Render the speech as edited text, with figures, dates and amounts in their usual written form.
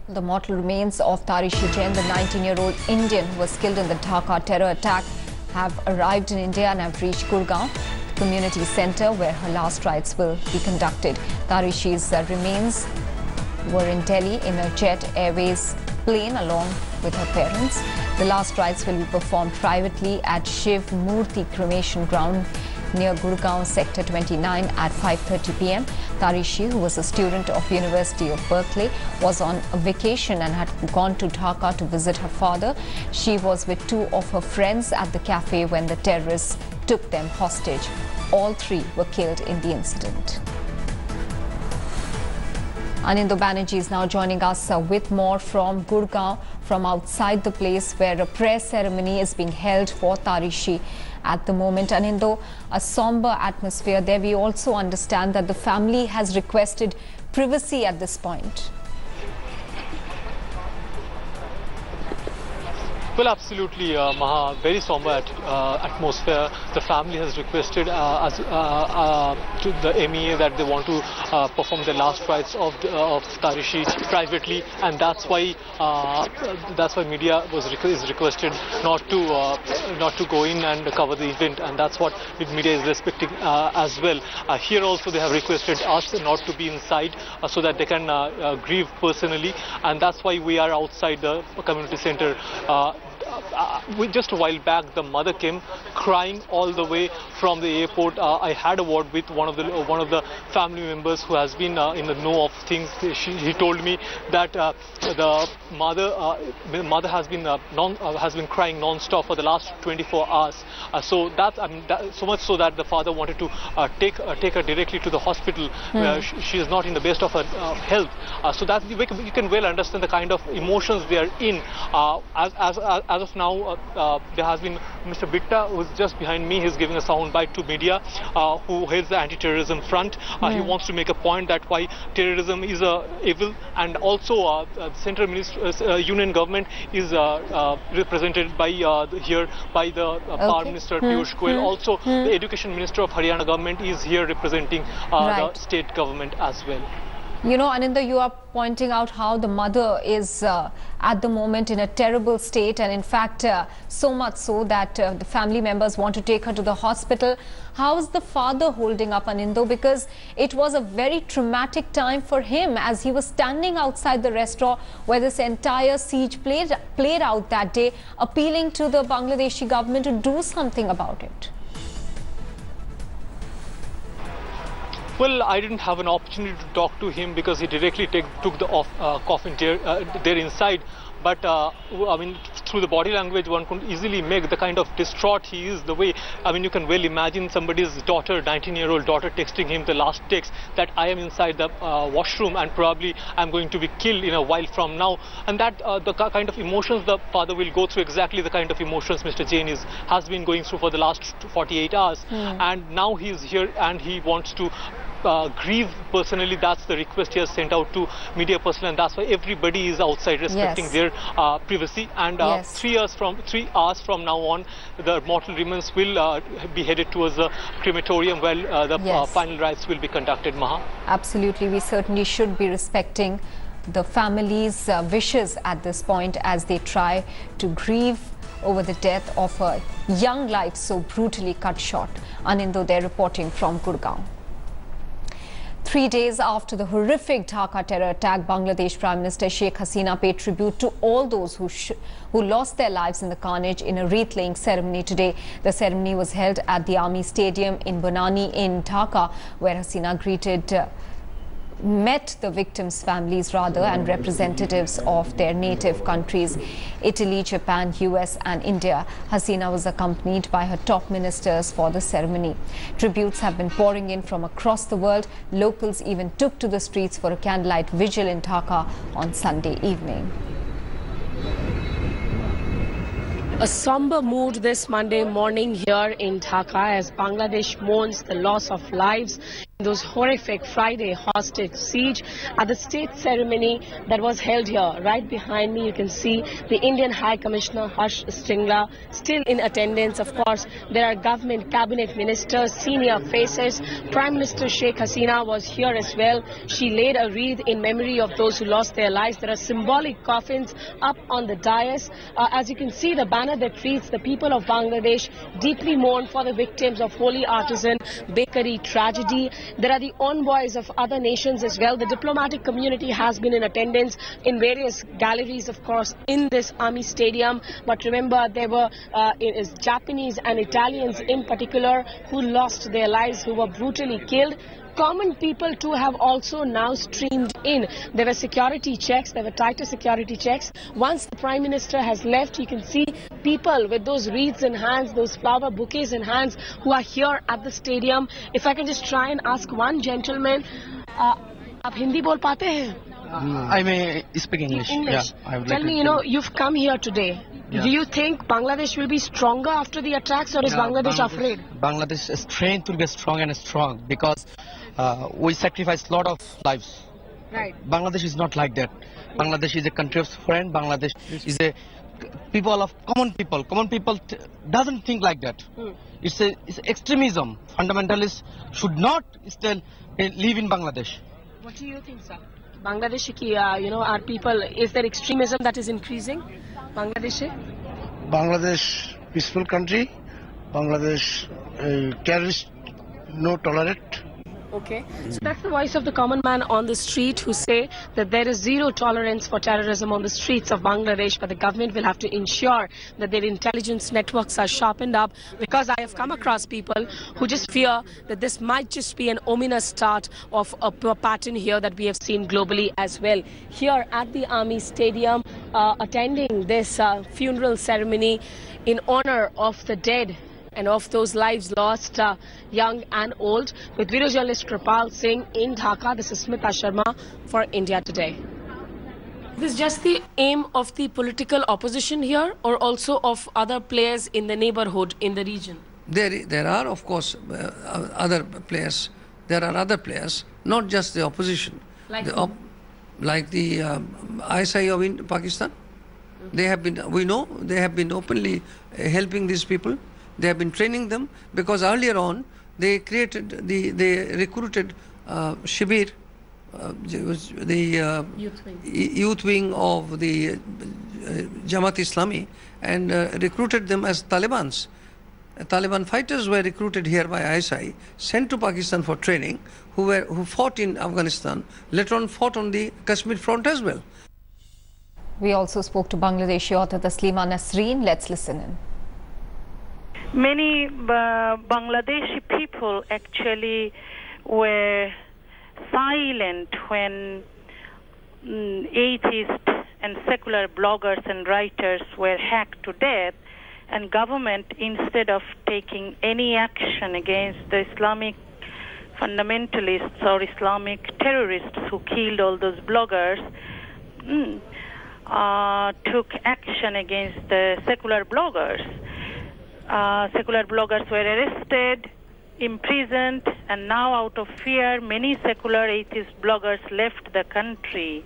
The mortal remains of Tarushi Jain, the 19-year-old Indian who was killed in the Dhaka terror attack, have arrived in India and have reached Gurgaon community centre, where her last rites will be conducted. Tarushi's remains were in Delhi in a Jet Airways plane along with her parents. The last rites will be performed privately at Shiv Moorthy cremation ground near Gurgaon Sector 29 at 5:30 p.m. Tarushi, who was a student of University of Berklee, was on a vacation and had gone to Dhaka to visit her father. She was with two of her friends at the cafe when the terrorists took them hostage. All three were killed in the incident. Anindo Banerjee is now joining us with more from Gurgaon, from outside the place where a prayer ceremony is being held for Tarushi at the moment. Anindo, a somber atmosphere there. We also understand that the family has requested privacy at this point. Well, absolutely, Maha. Very somber atmosphere. The family has requested to the MEA that they want to perform the last rites of Tarushi privately, and that's why media is requested not to go in and cover the event, and that's what the media is respecting as well. Here also they have requested us not to be inside so that they can grieve personally, and that's why we are outside the community center. Just a while back, the mother came crying all the way from the airport. I had a word with one of the family members who has been in the know of things. He told me that the mother has been crying non-stop for the last 24 hours. So much so that the father wanted to take her directly to the hospital. She is not in the best of her health. So that you can well understand the kind of emotions they are in. As of now, there has been Mr. Bitta, who is just behind me. He's giving a soundbite to media, who heads the anti-terrorism front. He wants to make a point that why terrorism is evil, and also Central Union government is represented by the Power Minister Piyush Goyal. Also, the Education Minister of Haryana government is here representing the state government as well. You know, Anindo, you are pointing out how the mother is at the moment in a terrible state, and in fact, so much so that the family members want to take her to the hospital. How is the father holding up, Anindo? Because it was a very traumatic time for him, as he was standing outside the restaurant where this entire siege played out that day, appealing to the Bangladeshi government to do something about it. Well, I didn't have an opportunity to talk to him because he directly took the coffin there inside. But I mean, through the body language, one could easily make the kind of distraught he is. The way, I mean, you can well imagine somebody's daughter, 19-year-old daughter, texting him the last text that I am inside the washroom and probably I'm going to be killed in a while from now. And that the kind of emotions the father will go through, exactly the kind of emotions Mr. Jain has been going through for the last 48 hours. And now he is here and he wants to grieve personally. That's the request he has sent out to media personnel, and that's why everybody is outside respecting their privacy. And 3 hours from now on, the mortal remains will be headed towards the crematorium where the final rites will be conducted, Maha. Absolutely, we certainly should be respecting the family's wishes at this point as they try to grieve over the death of a young life so brutally cut short. Anindo, they're reporting from Gurgaon. 3 days after the horrific Dhaka terror attack, Bangladesh Prime Minister Sheikh Hasina paid tribute to all those who lost their lives in the carnage in a wreath-laying ceremony today. The ceremony was held at the Army Stadium in Bonani in Dhaka, where Hasina met the victims' families and representatives of their native countries, Italy, Japan, US and India. Hasina was accompanied by her top ministers for the ceremony. Tributes have been pouring in from across the world. Locals even took to the streets for a candlelight vigil in Dhaka on Sunday evening. A somber mood this Monday morning here in Dhaka as Bangladesh mourns the loss of lives those horrific Friday hostage siege at the state ceremony that was held here. Right behind me, you can see the Indian High Commissioner Harsh Stingla still in attendance. Of course, there are government cabinet ministers, senior faces. Prime Minister Sheikh Hasina was here as well. She laid a wreath in memory of those who lost their lives. There are symbolic coffins up on the dais. As you can see, the banner that reads, "The people of Bangladesh deeply mourn for the victims of Holy Artisan Bakery tragedy." There are the envoys of other nations as well. The diplomatic community has been in attendance in various galleries, of course, in this army stadium. But remember, there were Japanese and Italians in particular who lost their lives, who were brutally killed. Common people too have also now streamed in. There were security checks, there were tighter security checks. Once the Prime Minister has left, you can see people with those wreaths in hands, those flower bouquets in hands, who are here at the stadium. If I can just try and ask one gentleman, आप हिंदी बोल पाते हैं? I may speak English. English. Yeah, I would Tell like me, to you've come here today. Yeah. Do you think Bangladesh will be stronger after the attacks, or is Bangladesh afraid? Bangladesh's strength will be strong and strong because we sacrificed a lot of lives. Right. Bangladesh is not like that. Bangladesh is a country of friend. Bangladesh is a people of common people. Common people doesn't think like that. It's extremism. Fundamentalists should not still live in Bangladesh. What do you think, sir? Bangladesh ki, our people, is there extremism that is increasing? Bangladesh? Bangladesh peaceful country. Bangladesh terrorist no tolerate. Okay, so that's the voice of the common man on the street who say that there is zero tolerance for terrorism on the streets of Bangladesh, but the government will have to ensure that their intelligence networks are sharpened up, because I have come across people who just fear that this might just be an ominous start of a pattern here that we have seen globally as well. Here at the Army Stadium, attending this funeral ceremony in honor of the dead and of those lives lost, young and old. With video journalist Kripal Singh in Dhaka, this is Smita Sharma for India Today. Is this just the aim of the political opposition here, or also of other players in the neighborhood, in the region? There are, of course, other players. There are other players, not just the opposition. Like the ISI of Pakistan. They have been, we know, they have been openly helping these people. They have been training them, because earlier on they they recruited Shibir, the youth wing of the Jamaat Islami, and recruited them as Talibans. Taliban fighters were recruited here by ISI, sent to Pakistan for training, who fought in Afghanistan, later on fought on the Kashmir front as well. We also spoke to Bangladeshi author Taslima Nasreen. Let's listen in. Many Bangladeshi people actually were silent when atheists and secular bloggers and writers were hacked to death, and government, instead of taking any action against the Islamic fundamentalists or Islamic terrorists who killed all those bloggers, took action against the secular bloggers. Secular bloggers were arrested, imprisoned, and now out of fear, many secular atheist bloggers left the country.